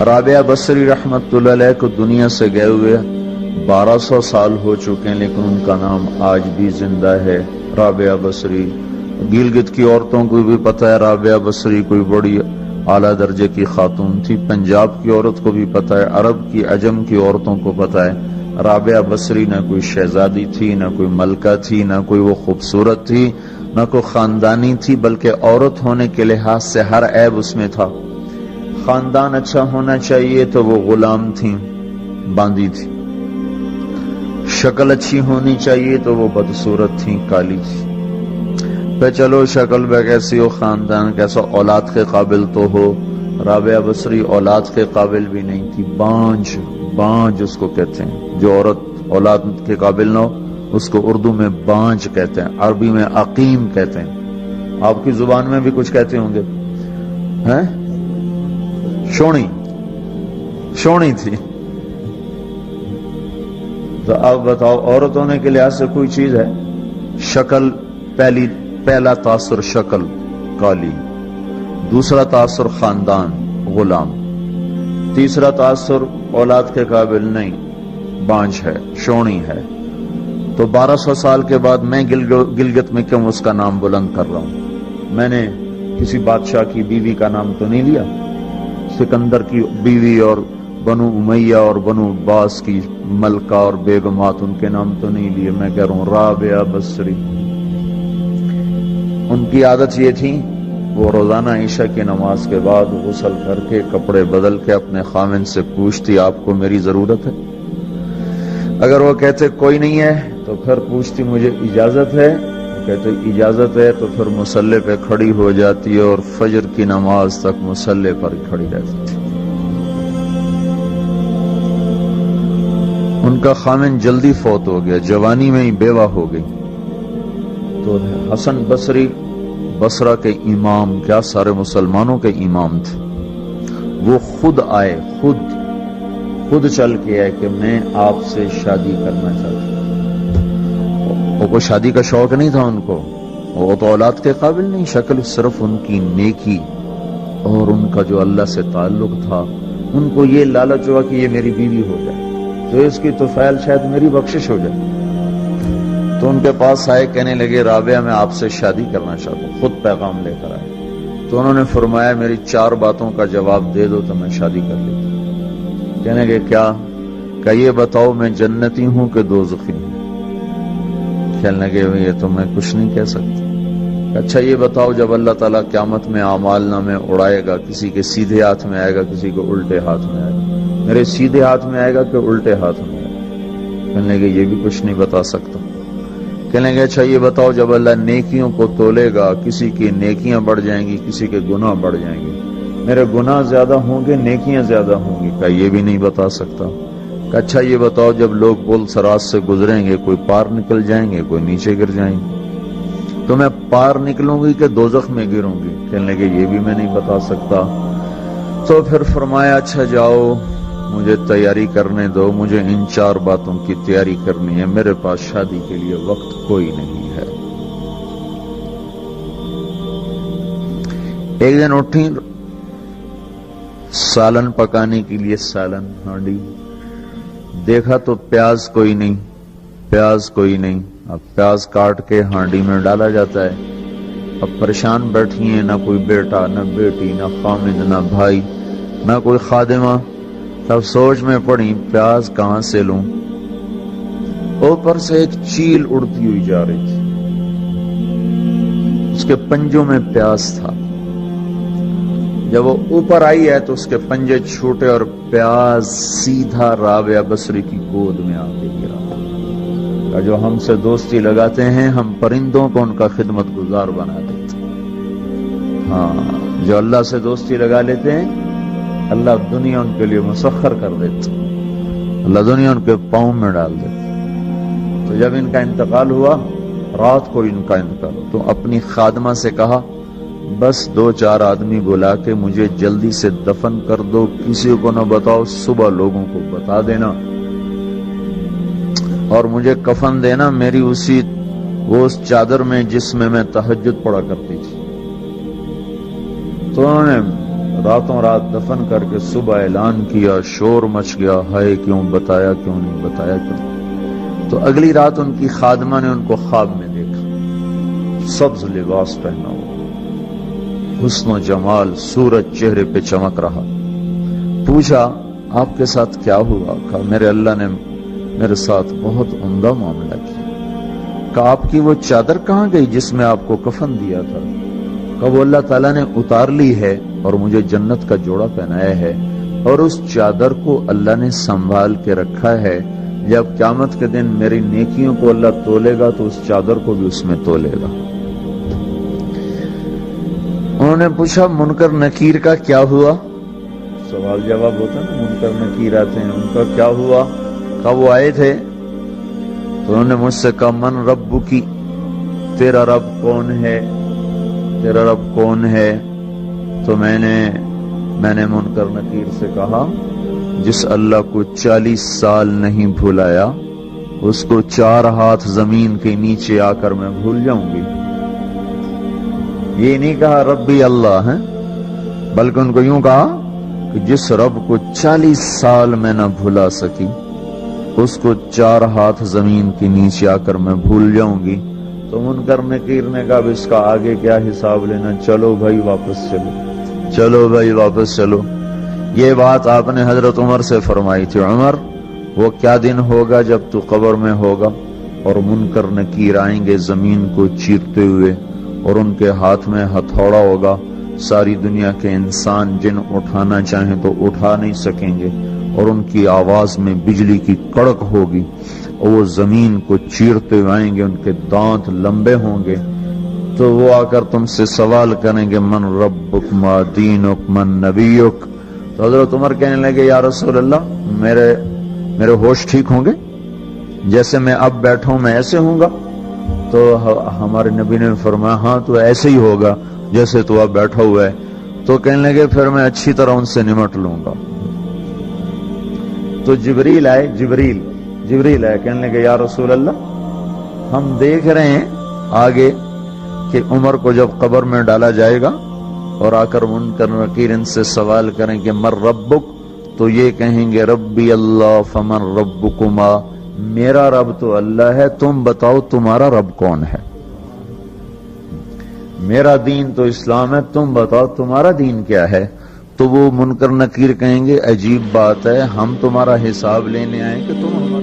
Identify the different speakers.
Speaker 1: رابعہ بصری رحمت اللہ علیہ کو دنیا سے گئے ہوئے 1200 سال ہو چکے ہیں، لیکن ان کا نام آج بھی زندہ ہے، رابعہ بصری۔ گلگت کی عورتوں کو بھی پتہ ہے رابعہ بصری کوئی بڑی اعلیٰ درجے کی خاتون تھی، پنجاب کی عورت کو بھی پتہ ہے، عرب کی عجم کی عورتوں کو پتہ ہے رابعہ بصری نہ کوئی شہزادی تھی، نہ کوئی ملکہ تھی، نہ کوئی وہ خوبصورت تھی، نہ کوئی خاندانی تھی، بلکہ عورت ہونے کے لحاظ سے ہر عیب اس میں تھا۔ خاندان اچھا ہونا چاہیے تو وہ غلام تھیں، باندی تھی۔ شکل اچھی ہونی چاہیے تو وہ بدصورت تھیں، کالی تھی۔ پہ چلو شکل بے کیسی ہو، خاندان کیسا، اولاد کے قابل تو ہو۔ رابعہ بصری اولاد کے قابل بھی نہیں تھی، بانج اس کو کہتے ہیں، جو عورت اولاد کے قابل نہ ہو اس کو اردو میں بانج کہتے ہیں، عربی میں عقیم کہتے ہیں، آپ کی زبان میں بھی کچھ کہتے ہوں گے، ہیں؟ شونی تھی۔ تو اب بتاؤ عورت ہونے کے لحاظ سے کوئی چیز ہے؟ شکل، پہلا تاثر شکل کالی، دوسرا تاثر خاندان غلام، تیسرا تاثر اولاد کے قابل نہیں، بانج ہے، شونی ہے۔ تو 1200 سال کے بعد میں گلگت میں کیوں اس کا نام بلند کر رہا ہوں؟ میں نے کسی بادشاہ کی بیوی کا نام تو نہیں لیا، سکندر کی بیوی اور بنو امیہ اور بنو عباس کی ملکہ اور بیگمات، ان کے نام تو نہیں لیے۔ میں کہہ رہا ہوں رابعہ بصری، ان کی عادت یہ تھی وہ روزانہ عشاء کی نماز کے بعد غسل کر کے کپڑے بدل کے اپنے خاوند سے پوچھتی آپ کو میری ضرورت ہے؟ اگر وہ کہتے کوئی نہیں ہے تو پھر پوچھتی مجھے اجازت ہے؟ وہ کہتے اجازت ہے تو پھر مصلی پہ کھڑی ہو جاتی ہے اور فجر کی نماز تک مصلی پر کھڑی رہتی تھی۔ ان کا خاوند جلدی فوت ہو گیا، جوانی میں ہی بیوہ ہو گئی۔ تو حسن بصری بصرہ کے امام، کیا سارے مسلمانوں کے امام تھے، وہ خود آئے، خود چل کے آئے کہ میں آپ سے شادی کرنا چاہتا ہوں۔ وہ کوئی شادی کا شوق نہیں تھا ان کو، وہ تو اولاد کے قابل نہیں، شکل صرف ان کی نیکی اور ان کا جو اللہ سے تعلق تھا، ان کو یہ لالچ ہوا کہ یہ میری بیوی ہو جائے تو اس کی طفیل شاید میری بخشش ہو جائے۔ تو ان کے پاس آئے، کہنے لگے رابعہ میں آپ سے شادی کرنا چاہتا ہوں، خود پیغام لے کر آئے۔ تو انہوں نے فرمایا میری 4 باتوں کا جواب دے دو تو میں شادی کر لیتا ہوں۔ کہنے لگے کیا؟ کہ یہ بتاؤ میں جنتی ہوں کہ دوزخی ہوں؟ کہنے لگے یہ تو میں کچھ نہیں کہہ سکتا۔ اچھا یہ بتاؤ جب اللہ تعالیٰ قیامت میں اعمال نامے اڑائے گا، کسی کے سیدھے ہاتھ میں آئے گا، کسی کے الٹے ہاتھ میں آئے گا، میرے سیدھے ہاتھ میں آئے گا کہ الٹے ہاتھ میں آئے گا؟ کہنے لگے یہ بھی کچھ نہیں بتا سکتا۔ کہنے لگے اچھا یہ بتاؤ جب اللہ نیکیوں کو تولے گا، کسی کی نیکیاں بڑھ جائیں گی، کسی کے گناہ بڑھ جائیں گے، میرے گناہ زیادہ ہوں گے نیکیاں زیادہ ہوں گی؟ کہ یہ بھی نہیں بتا سکتا۔ کہ اچھا یہ بتاؤ جب لوگ پل صراط سے گزریں گے، کوئی پار نکل جائیں گے، کوئی نیچے گر جائیں گے، تو میں پار نکلوں گی کہ دوزخ میں گروں گی؟ کہنے لگے یہ بھی میں نہیں بتا سکتا۔ تو پھر فرمایا اچھا جاؤ مجھے تیاری کرنے دو، مجھے ان 4 باتوں کی تیاری کرنی ہے، میرے پاس شادی کے لیے وقت کوئی نہیں ہے۔ ایک دن اٹھی، سالن پکانے کے لیے سالن ہانڈی، دیکھا تو پیاز کوئی نہیں، اب پیاز کاٹ کے ہانڈی میں ڈالا جاتا ہے۔ اب پریشان بیٹھی ہیں، نہ کوئی بیٹا، نہ بیٹی، نہ خامد، نہ بھائی، نہ کوئی خادمہ۔ تب سوچ میں پڑی پیاز کہاں سے لوں؟ اوپر سے ایک چیل اڑتی ہوئی جا رہی تھی، اس کے پنجوں میں پیاز تھا۔ جب وہ اوپر آئی ہے تو اس کے پنجے چھوٹے اور پیاز سیدھا رابعہ بصری کی گود میں آ کے گرا۔ جو ہم سے دوستی لگاتے ہیں ہم پرندوں کو ان کا خدمت گزار بنا دیتے ہیں، ہاں جو اللہ سے دوستی لگا لیتے ہیں اللہ دنیا ان کے لیے مسخر کر دیتے، اللہ دنیا ان کے پاؤں میں ڈال دیتے۔ تو جب ان کا انتقال ہوا، رات کو ان کا انتقال ہوا، تو اپنی خادمہ سے کہا بس 2-4 آدمی بلا کے مجھے جلدی سے دفن کر دو، کسی کو نہ بتاؤ، صبح لوگوں کو بتا دینا اور مجھے کفن دینا میری اس چادر میں جس میں میں تہجد پڑھا کرتی تھی۔ تو انہوں نے راتوں رات دفن کر کے صبح اعلان کیا، شور مچ گیا، ہائے کیوں بتایا، کیوں نہیں بتایا، کیوں؟ تو اگلی رات ان کی خادمہ نے ان کو خواب میں دیکھا، سبز لباس پہنا ہوا، حسن و جمال، سورج چہرے پہ چمک رہا۔ پوچھا آپ کے ساتھ کیا ہوا؟ کہا میرے اللہ نے میرے ساتھ بہت عمدہ معاملہ کیا۔ کہا آپ کی وہ چادر کہاں گئی جس میں آپ کو کفن دیا تھا؟ کہا وہ اللہ تعالیٰ نے اتار لی ہے اور مجھے جنت کا جوڑا پہنایا ہے، اور اس چادر کو اللہ نے سنبھال کے رکھا ہے، جب قیامت کے دن میری نیکیوں کو اللہ تولے گا تو اس چادر کو بھی اس میں تولے گا۔ انہوں نے پوچھا منکر نکیر کا کیا ہوا؟ سوال جواب ہوتا ہے نا، منکر نکیر آتے ہیں، ان کا کیا ہوا؟ کہا وہ آئے تھے تو انہوں نے مجھ سے کہا من رب کی، تیرا رب کون ہے، تیرا رب کون ہے؟ تو میں نے منکر نکیر سے کہا جس اللہ کو 40 سال نہیں بھلایا اس کو 4 ہاتھ زمین کے نیچے آ کر میں بھول جاؤں گی۔ یہ نہیں کہا ربی اللہ ہے، بلکہ ان کو یوں کہا کہ جس رب کو 40 سال میں نہ بھلا سکی اس کو 4 ہاتھ زمین کے نیچے آ کر میں بھول جاؤں گی۔ تو منکر نکیر نے کہا اس کا آگے کیا حساب لینا، چلو بھائی واپس چلو، چلو بھائی واپس چلو۔ یہ بات آپ نے حضرت عمر سے فرمائی تھی، عمر وہ کیا دن ہوگا جب تو قبر میں ہوگا اور منکر نکیر آئیں گے زمین کو چیرتے ہوئے اور ان کے ہاتھ میں ہتھوڑا ہوگا، ساری دنیا کے انسان جن اٹھانا چاہیں تو اٹھا نہیں سکیں گے، اور ان کی آواز میں بجلی کی کڑک ہوگی، اور وہ زمین کو چیرتے ہوئے آئیں گے، ان کے دانت لمبے ہوں گے، تو وہ آ کر تم سے سوال کریں گے من ربک ما دینک من نبیک۔ تو حضرت عمر کہنے لگے یا رسول اللہ میرے ہوش ٹھیک ہوں گے، جیسے میں اب بیٹھا ہوں میں ایسے ہوں گا؟ تو ہمارے نبی نے فرمایا ہاں تو ایسے ہی ہوگا جیسے تو اب بیٹھا ہوا ہے۔ تو کہنے لگے پھر میں اچھی طرح ان سے نمٹ لوں گا۔ تو جبریل آئے، کہنے لگے یا رسول اللہ ہم دیکھ رہے ہیں آگے کہ عمر کو جب قبر میں ڈالا جائے گا اور آ کر منکر نکیر ان سے سوال کریں کہ من ربک، تو یہ کہیں گے ربی اللہ فمن ربکما، میرا رب تو اللہ ہے، تم بتاؤ تمہارا رب کون ہے؟ میرا دین تو اسلام ہے، تم بتاؤ تمہارا دین کیا ہے؟ تو وہ منکر نکیر کہیں گے عجیب بات ہے، ہم تمہارا حساب لینے آئے کہ تم ہمارا